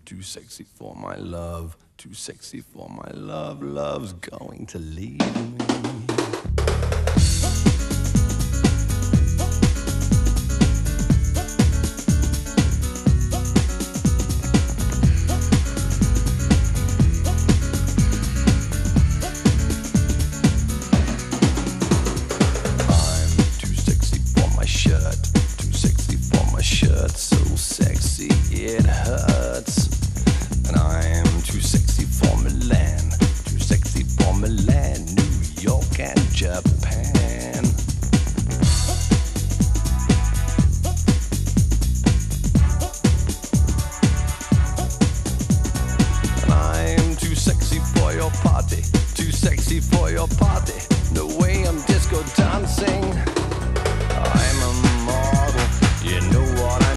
too sexy for my love, too sexy for my love, love's going to leave me. So sexy it hurts, and I am too sexy for Milan, too sexy for Milan, New York and Japan. And I am too sexy for your party, too sexy for your party. No way I'm disco dancing.